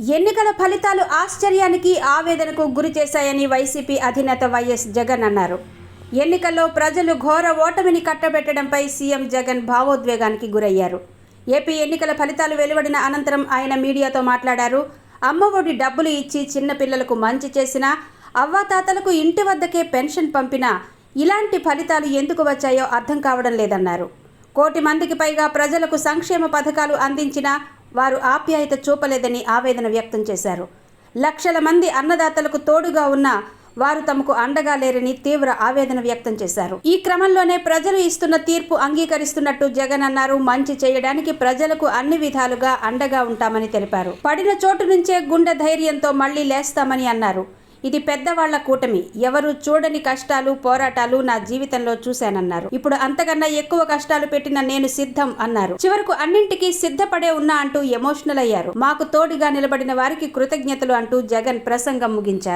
ఎన్నికల ఫలితాలు ఆశ్చర్యానికి ఆవేదనకు గురి చేశాయని వైసీపీ అధినేత వైఎస్ జగన్ అన్నారు. ఎన్నికల్లో ప్రజలు ఘోర ఓటమిని కట్టబెట్టడంపై సీఎం జగన్ భావోద్వేగానికి గురయ్యారు. ఏపీ ఎన్నికల ఫలితాలు వెలువడిన అనంతరం ఆయన మీడియాతో మాట్లాడారు. అమ్మఒడి డబ్బులు ఇచ్చి చిన్నపిల్లలకు మంచి చేసినా, అవ్వాతాతలకు ఇంటి వద్దకే పెన్షన్ పంపినా ఇలాంటి ఫలితాలు ఎందుకు వచ్చాయో అర్థం కావడం లేదన్నారు. 1 కోటి మందికి పైగా ప్రజలకు సంక్షేమ పథకాలు అందించినా వారు ఆప్యాయత చూపలేదని ఆవేదన వ్యక్తం చేశారు. లక్షల మంది అన్నదాతలకు తోడుగా ఉన్న వారు తమకు అండగా లేరని తీవ్ర ఆవేదన వ్యక్తం చేశారు. ఈ క్రమంలోనే ప్రజలు ఇస్తున్న తీర్పు అంగీకరిస్తున్నట్టు జగన్ అన్నారు. మంచి చేయడానికి ప్రజలకు అన్ని విధాలుగా అండగా ఉంటామని తెలిపారు. పడిన చోటు నుంచే గుండె ధైర్యంతో మళ్లీ లేస్తామని అన్నారు. ఇది పెద్దవాళ్ల కూటమి. ఎవరు చూడని కష్టాలు, పోరాటాలు నా జీవితంలో చూశానన్నారు. ఇప్పుడు అంతకన్నా ఎక్కువ కష్టాలు పెట్టిన నేను సిద్ధం అన్నారు. చివరకు అన్నింటికీ సిద్ధపడే ఉన్నా అంటూ ఎమోషనల్ అయ్యారు. మాకు తోడుగా నిలబడిన వారికి కృతజ్ఞతలు అంటూ జగన్ ప్రసంగం ముగించారు.